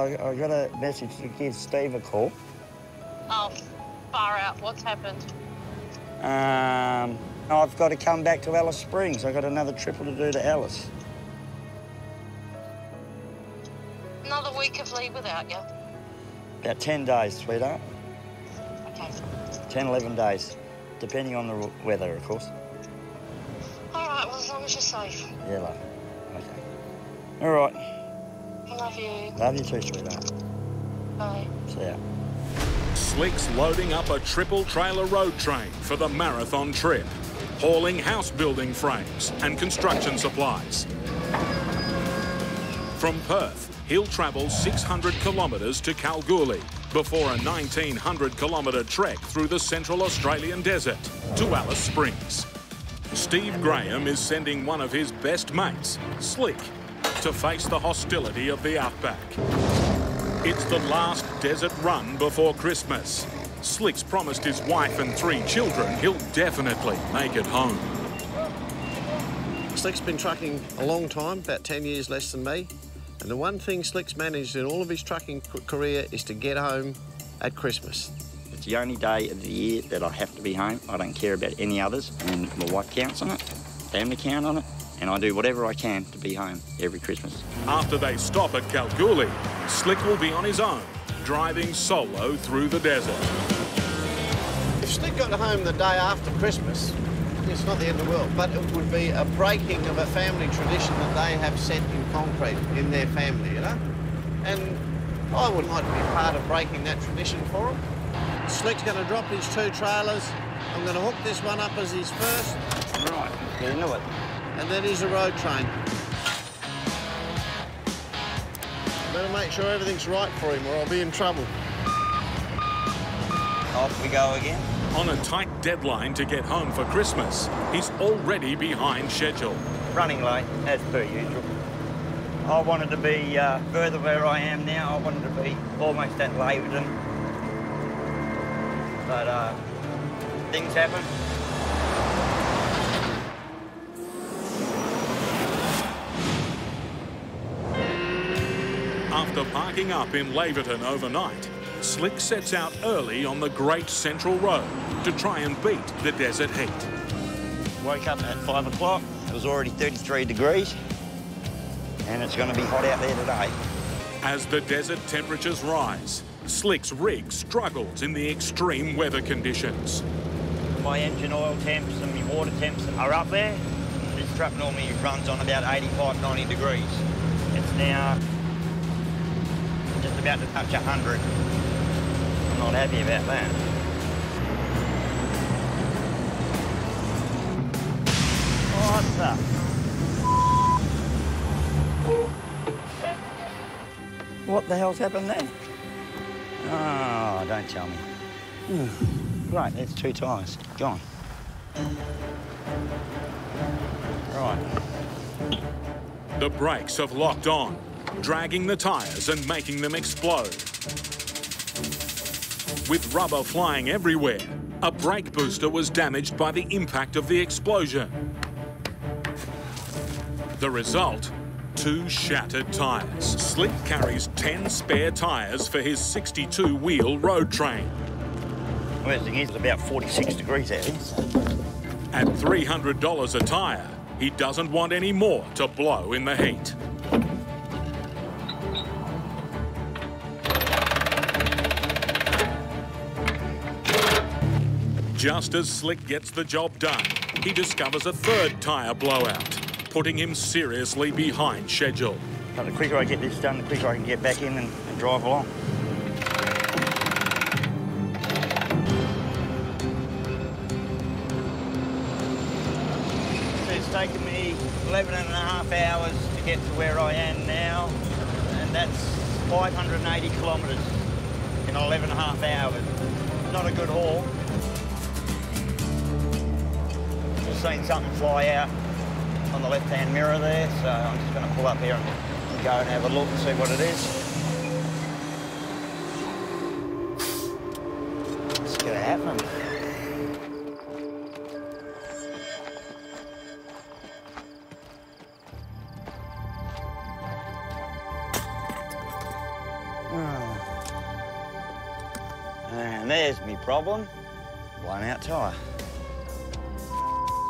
I got a message to give Steve a call. Oh, far out. What's happened? I've got to come back to Alice Springs. I've got another triple to do to Alice. Another week of leave without you? About 10 days, sweetheart. Okay. 10, 11 days, depending on the weather, of course. All right, well, as long as you're safe. Yeah, love. Okay. All right. I love you. Love you too, sweetheart. Bye. See ya. Slick's loading up a triple trailer road train for the marathon trip, hauling house building frames and construction supplies. From Perth, he'll travel 600 kilometres to Kalgoorlie before a 1,900-kilometre trek through the Central Australian desert to Alice Springs. Steve Graham is sending one of his best mates, Slick, to face the hostility of the outback. It's the last desert run before Christmas. Slick's promised his wife and 3 children he'll definitely make it home. Slick's been trucking a long time, about 10 years less than me. And the one thing Slick's managed in all of his trucking career is to get home at Christmas. It's the only day of the year that I have to be home. I don't care about any others. And my wife counts on it, family count on it, and I do whatever I can to be home every Christmas. After they stop at Kalgoorlie, Slick will be on his own, driving solo through the desert. If Slick got home the day after Christmas, it's not the end of the world, but it would be a breaking of a family tradition that they have set in concrete in their family, you know? And I would like to be part of breaking that tradition for them. Slick's going to drop his 2 trailers. I'm going to hook this one up as his first. Right, get into it. And then he's a road train. Better make sure everything's right for him or I'll be in trouble. Off we go again. On a tight deadline to get home for Christmas, he's already behind schedule. Running late, as per usual. I wanted to be further where I am now. I wanted to be almost at Laverton. But things happen. After parking up in Laverton overnight, Slick sets out early on the Great Central Road to try and beat the desert heat. Woke up at 5 o'clock. It was already 33 degrees. And it's going to be hot out there today. As the desert temperatures rise, Slick's rig struggles in the extreme weather conditions. My engine oil temps and my water temps are up there. This truck normally runs on about 85, 90 degrees. It's now just about to touch 100. I'm not happy about that. What's up? What the hell's happened then? Oh, don't tell me. Right, there's 2 tyres. Gone. Right. The brakes have locked on, dragging the tyres and making them explode. With rubber flying everywhere, a brake booster was damaged by the impact of the explosion. The result? 2 shattered tyres. Slick carries 10 spare tyres for his 62-wheel road train. Well, the thing is, it's about 46 degrees out here. At $300 a tyre, he doesn't want any more to blow in the heat. Just as Slick gets the job done, he discovers a 3rd tyre blowout, putting him seriously behind schedule. But the quicker I get this done, the quicker I can get back in and drive along. It's taken me 11 and a half hours to get to where I am now, and that's 580 kilometres in 11 and a half hours. Not a good haul. Just seen something fly out on the left-hand mirror there, so I'm just going to pull up here and go and have a look and see what it is. What's going to happen? And there's me problem. Blown out tyre.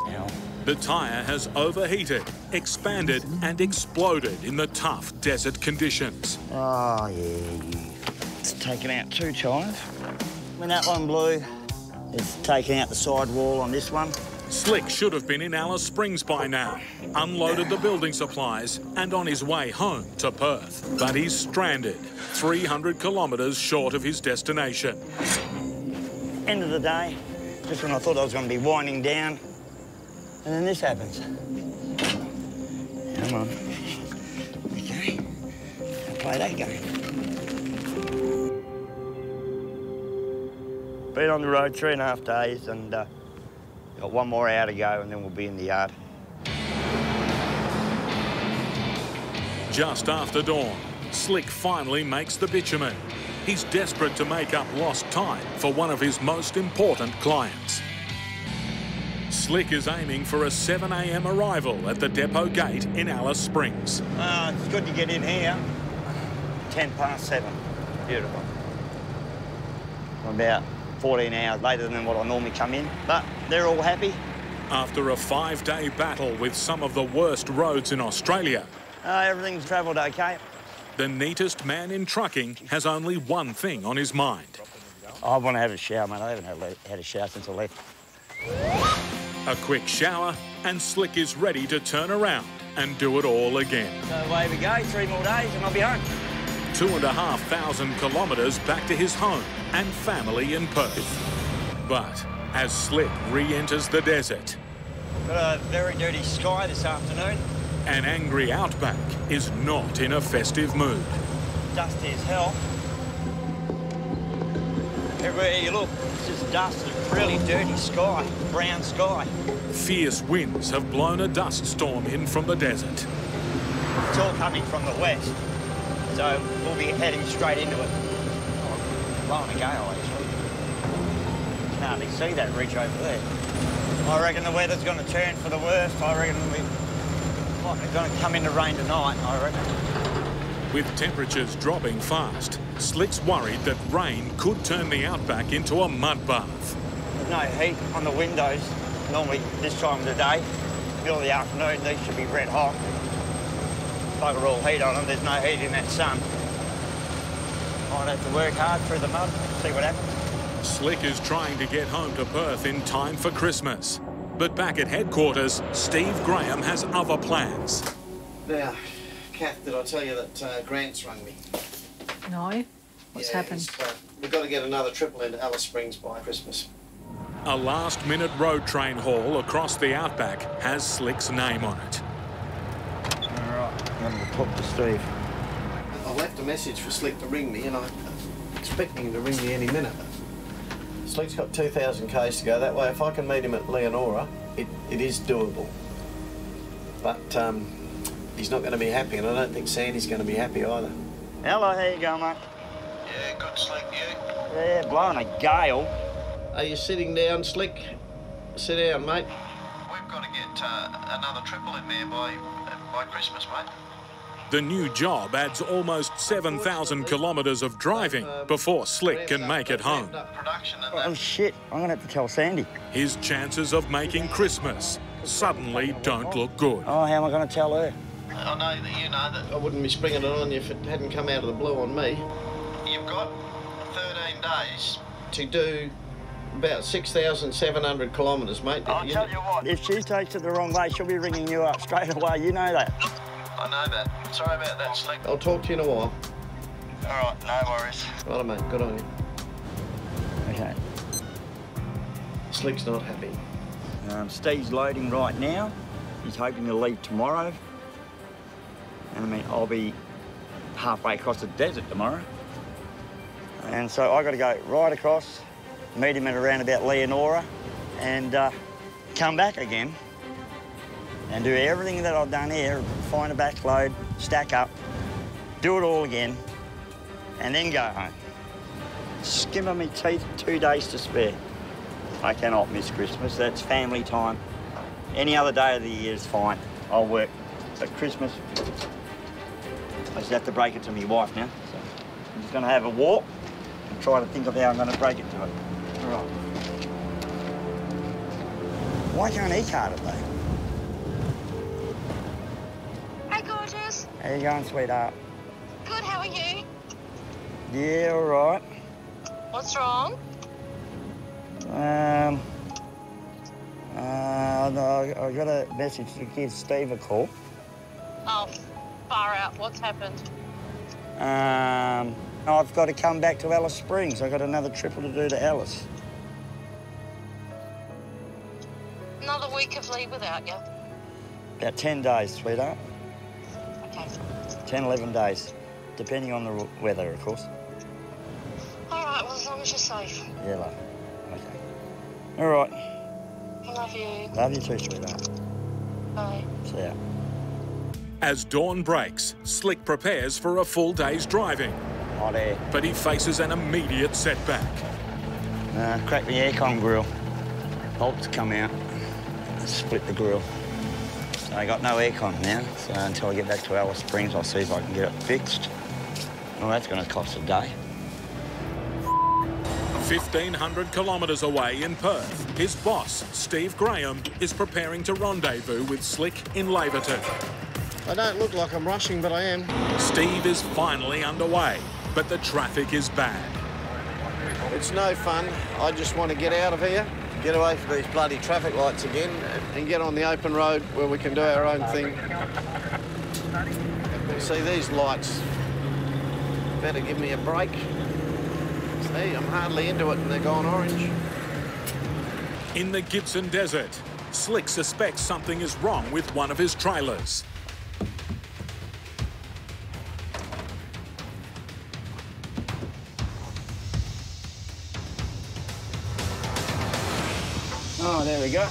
Now. The tyre has overheated, expanded and exploded in the tough desert conditions. Oh, yeah. It's taken out 2 tyres. When that one blew, it's taking out the sidewall on this one. Slick should have been in Alice Springs by now, unloaded the building supplies and on his way home to Perth. But he's stranded, 300 kilometres short of his destination. End of the day, just when I thought I was going to be winding down, and then this happens. Come on. Okay, I'll play that game. Been on the road 3.5 days and got 1 more hour to go and then we'll be in the yard. Just after dawn, Slick finally makes the bitumen. He's desperate to make up lost time for one of his most important clients. Slick is aiming for a 7 a.m. arrival at the depot gate in Alice Springs. It's good to get in here. 7:10. Beautiful. About 14 hours later than what I normally come in, but they're all happy. After a 5-day battle with some of the worst roads in Australia, everything's travelled okay. the neatest man in trucking has only one thing on his mind. I want to have a shower, mate. I haven't had a shower since I left. A quick shower and Slick is ready to turn around and do it all again. So away we go, 3 more days and I'll be home. 2,500 kilometres back to his home and family in Perth. But as Slick re-enters the desert, Got a very dirty sky this afternoon. an angry Outback is not in a festive mood. Dusty as hell. Everywhere you look, it's just dust. It's a really dirty sky, brown sky. Fierce winds have blown a dust storm in from the desert. It's all coming from the west, so we'll be heading straight into it. Oh, blowing a gale, actually. You can hardly see that ridge over there. I reckon the weather's going to turn for the worst. I reckon we're going to come into rain tonight, I reckon. With temperatures dropping fast, Slick's worried that rain could turn the Outback into a mud bath. There's no heat on the windows. Normally this time of the day, middle of the afternoon, these should be red hot. Bugger all heat on them, there's no heat in that sun. Might have to work hard through the mud, see what happens. Slick is trying to get home to Perth in time for Christmas. But back at headquarters, Steve Graham has other plans. Now, Kath, did I tell you that Grant's rung me? No? What's happened? We've got to get another triple into Alice Springs by Christmas. A last-minute road train haul across the Outback has Slick's name on it. All right, I'm going to talk to Steve. I left a message for Slick to ring me, and I'm expecting him to ring me any minute. Slick's got 2,000 k's to go. That way, if I can meet him at Leonora, it is doable. But he's not going to be happy, and I don't think Sandy's going to be happy either. Hello, how you going, mate? Yeah, good, Slick, you? Yeah, blowing a gale. Are you sitting down, Slick? Sit down, mate. We've got to get another triple in there by Christmas, mate. The new job adds almost 7,000 kilometres of driving before Slick can make it home. Production and Oh, shit, I'm going to have to tell Sandy. His chances of making Christmas suddenly don't look good. Oh, how am I going to tell her? I know that you know that I wouldn't be springing it on you if it hadn't come out of the blue on me. you've got 13 days. To do about 6,700 kilometres, mate. I'll tell you what, if she takes it the wrong way, she'll be ringing you up straight away. You know that. I know that. Sorry about that, Slick. I'll talk to you in a while. All right, no worries. Righto, mate. Good on you. Okay. Slick's not happy. Steve's loading right now. He's hoping to leave tomorrow. And I mean, I'll be halfway across the desert tomorrow. And so I got to go right across, meet him at around about Leonora, and come back again and do everything that I've done here, find a back load, stack up, do it all again, and then go home. Skim of me teeth, 2 days to spare. I cannot miss Christmas. That's family time. Any other day of the year is fine. I'll work. But Christmas, I just have to break it to my wife now. So. I'm just going to have a walk and try to think of how I'm going to break it to it. All right. Why can't he cart it, though? Hey, gorgeous. How you going, sweetheart? Good, how are you? Yeah, all right. What's wrong? I got a message to give Steve a call. Oh, far out. What's happened? I've got to come back to Alice Springs. I've got another triple to do to Alice. Another week of leave without you. About 10 days, sweetheart. Okay. 10, 11 days, depending on the weather, of course. All right, well, as long as you're safe. Yeah, love. Okay. All right. I love you. Love you too, sweetheart. Bye. See ya. As dawn breaks, Slick prepares for a full day's driving. Hot air. But he faces an immediate setback. Crack the aircon grill. Bolts come out. Split the grill. So I got no aircon now, so until I get back to Alice Springs, I'll see if I can get it fixed. Well, that's going to cost a day. 1,500 kilometres away in Perth, his boss, Steve Graham, is preparing to rendezvous with Slick in Laverton. I don't look like I'm rushing, but I am. Steve is finally underway, but the traffic is bad. It's no fun. I just want to get out of here, get away from these bloody traffic lights again, and get on the open road where we can do our own thing. See, these lights better give me a break. See, I'm hardly into it and they're gone orange. In the Gibson Desert, Slick suspects something is wrong with one of his trailers. Oh, there we go.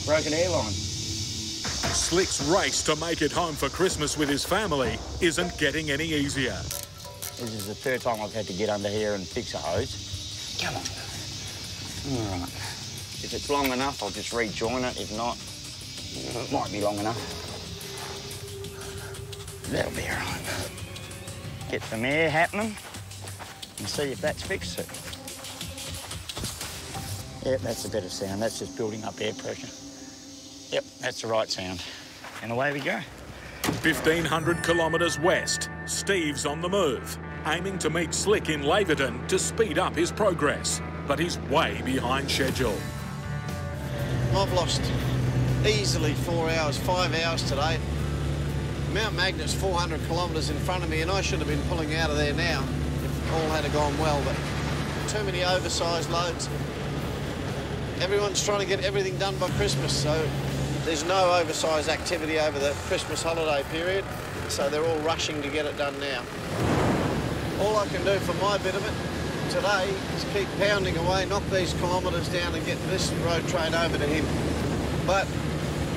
Broken airline. Slick's race to make it home for Christmas with his family isn't getting any easier. This is the third time I've had to get under here and fix a hose. Come on. All right. If it's long enough, I'll just rejoin it. If not, it might be long enough. That'll be all right. Get some air happening and see if that's fixed it. Yep, that's a better sound. That's just building up air pressure. Yep, that's the right sound. And away we go. 1,500 kilometres west, Steve's on the move, aiming to meet Slick in Laverton to speed up his progress. But he's way behind schedule. I've lost easily 4 hours, 5 hours today. Mount Magnet's 400 kilometres in front of me, and I should have been pulling out of there now if all had gone well, but too many oversized loads. Everyone's trying to get everything done by Christmas, so there's no oversized activity over the Christmas holiday period, so they're all rushing to get it done now. All I can do for my bit of it today is keep pounding away, knock these kilometres down and get this road train over to him. But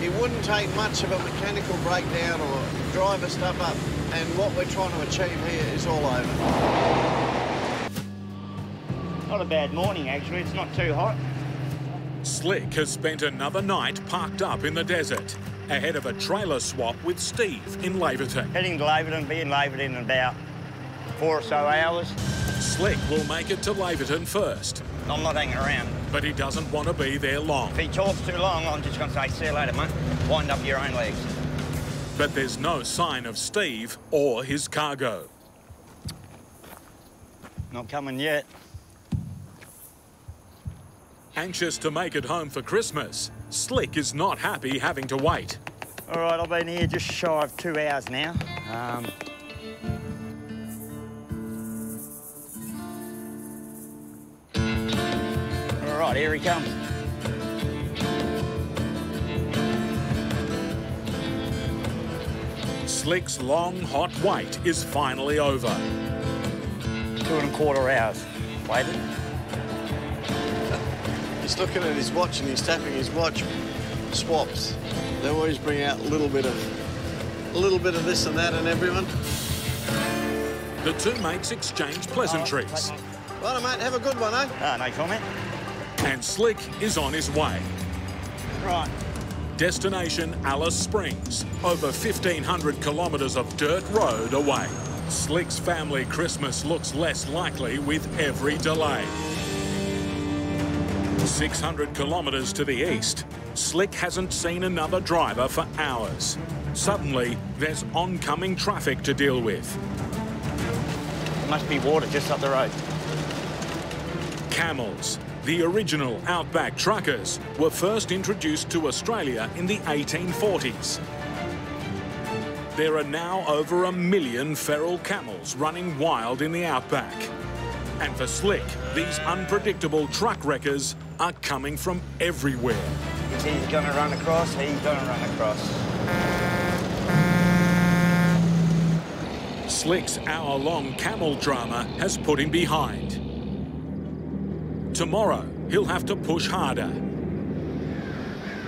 it wouldn't take much of a mechanical breakdown or driver stuff up, and what we're trying to achieve here is all over. Not a bad morning, actually. It's not too hot. Slick has spent another night parked up in the desert, ahead of a trailer swap with Steve in Laverton. Heading to Laverton, be in Laverton in about 4 or so hours. Slick will make it to Laverton first, I'm not hanging around. but he doesn't want to be there long. If he talks too long, I'm just going to say, see you later, mate. Wind up your own legs. But there's no sign of Steve or his cargo. Not coming yet. Anxious to make it home for Christmas, Slick is not happy having to wait. All right, I've been here just shy of 2 hours now. All right, here he comes. Slick's long, hot wait is finally over. 2¼ hours. Waited. He's looking at his watch and he's tapping his watch. Swaps. They always bring out a little bit of this and that, and everyone. The two mates exchange pleasantries, Righto, mate. Have a good one, eh? No comment. and Slick is on his way. Right. Destination Alice Springs, over 1,500 kilometres of dirt road away. Slick's family Christmas looks less likely with every delay. 600 kilometres to the east, Slick hasn't seen another driver for hours. Suddenly, there's oncoming traffic to deal with. There must be water just up the road. Camels, the original Outback Truckers, were first introduced to Australia in the 1840s. There are now over 1 million feral camels running wild in the outback. And for Slick, these unpredictable truck wreckers are coming from everywhere. If he's going to run across, he's going to run across. Slick's hour-long camel drama has put him behind. Tomorrow, he'll have to push harder.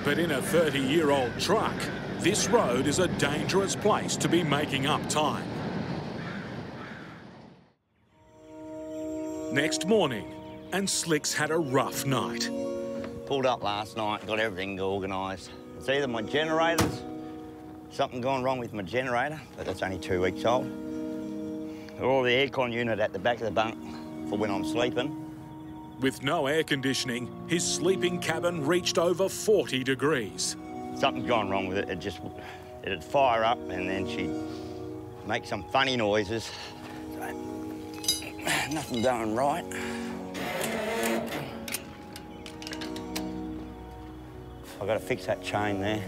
But in a 30-year-old truck, this road is a dangerous place to be making up time. Next morning, and Slick's had a rough night. Pulled up last night, got everything organised. It's either my generators, something gone wrong with my generator, but that's only 2 weeks old, or the aircon unit at the back of the bunk for when I'm sleeping. With no air conditioning, his sleeping cabin reached over 40 degrees. Something's gone wrong with it. It'd fire up and then she'd make some funny noises. So, nothing going right. I've got to fix that chain there.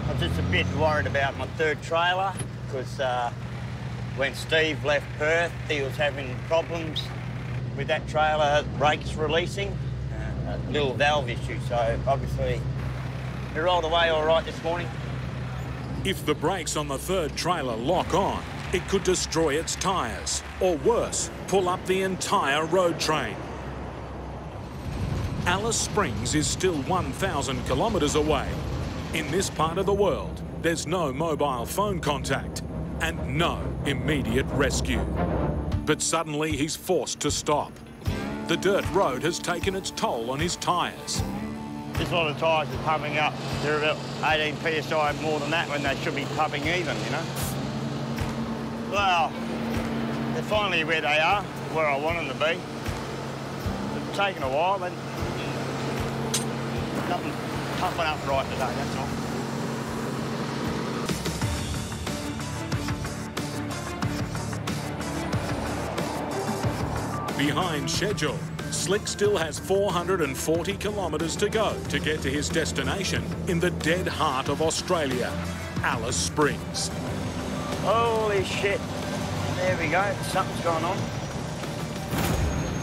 I'm just a bit worried about my third trailer because when Steve left Perth, he was having problems with that trailer, brakes releasing, a little valve issue, so obviously it rolled away all right this morning. If the brakes on the third trailer lock on, it could destroy its tyres, or worse, pull up the entire road train. Alice Springs is still 1,000 kilometres away. In this part of the world, there's no mobile phone contact and no immediate rescue. But suddenly he's forced to stop. The dirt road has taken its toll on his tyres. This lot of tyres are pumping up. They're about 18 PSI more than that when they should be pumping even, you know. Well, they're finally where they are, where I want them to be. It's taken a while, but nothing pumping up right today, that's all. Behind schedule, Slick still has 440 kilometres to go to get to his destination in the dead heart of Australia, Alice Springs. Holy shit. There we go. Something's going on.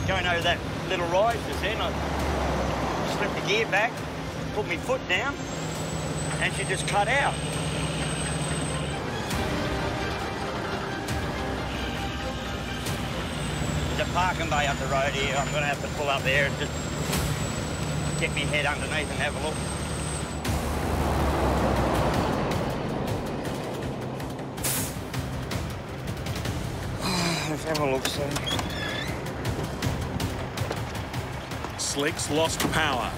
Going over that little rise just then, I slipped the gear back, put my foot down, and she just cut out. There's a parking bay up the road here. I'm going to have to pull up there and just get my head underneath and have a look. Let's have a look, see. Slick's lost power.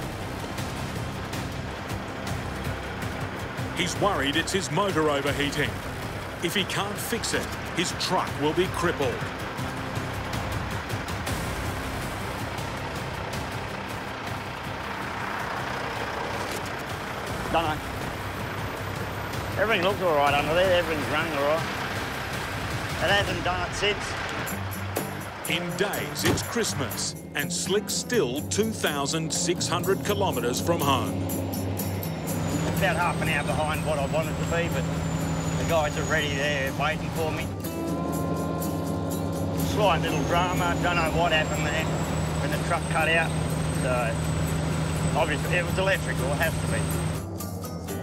He's worried it's his motor overheating. If he can't fix it, his truck will be crippled. Don't know. Everything looks all right under there. Everything's running all right. It hasn't done it since. In days, it's Christmas, and Slick's still 2,600 kilometres from home. It's about half an hour behind what I wanted to be, but the guys are ready there waiting for me. Slight little drama. Don't know what happened there when the truck cut out. So, obviously, it was electrical. It has to be.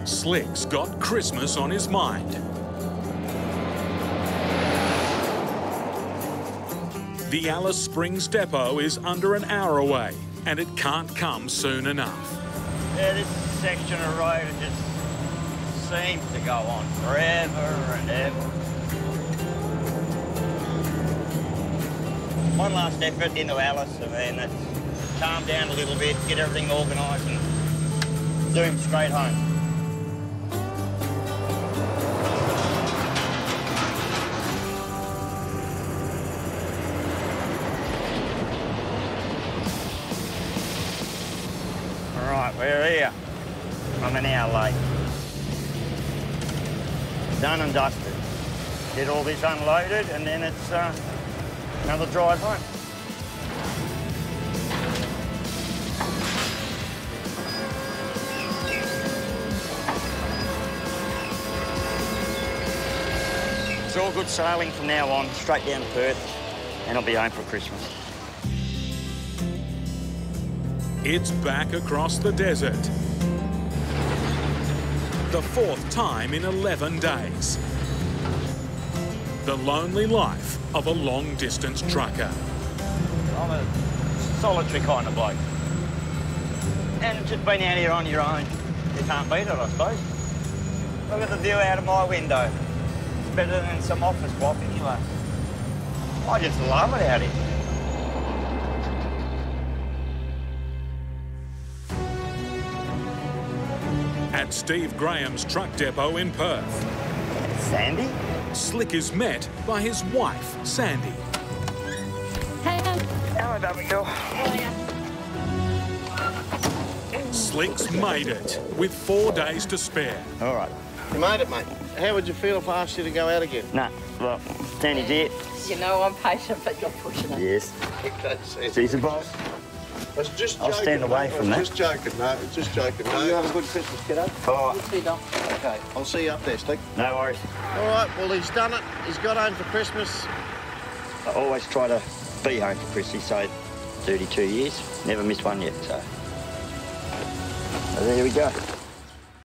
Slick's got Christmas on his mind. The Alice Springs depot is under an hour away, and it can't come soon enough. Yeah, this section of road, it just seems to go on forever and ever. One last effort into Alice, and then let's calm down a little bit, get everything organised and zoom straight home. All right, we're here. I'm an hour late. Done and dusted. Get all this unloaded and then it's another drive home. It's all good sailing from now on, straight down to Perth, and I'll be home for Christmas. It's back across the desert. The fourth time in 11 days. The lonely life of a long-distance trucker. I'm a solitary kind of bloke. And just being out here on your own, you can't beat it, I suppose. Look at the view out of my window. It's better than some office block anyway. I just love it out here. At Steve Graham's truck depot in Perth, Sandy? Slick is met by his wife, Sandy. Hey, Hello, Abigail. Slick's made it with 4 days to spare. All right. You made it, mate. How would you feel if I asked you to go out again? No, well, Sandy's here. you know I'm patient, but you're pushing it. Yes. Okay, Sandy. She's the boss. I was just I'll joking, stand away mate. from I that. was just joking, no. Just joking, no. You have a good Christmas, kiddo. Oh, You too, Dom. Okay, I'll see you up there, Stick. no worries. All right, well, he's done it. He's got home for Christmas. I always try to be home for Christmas, so 32 years, never missed one yet, so there we go.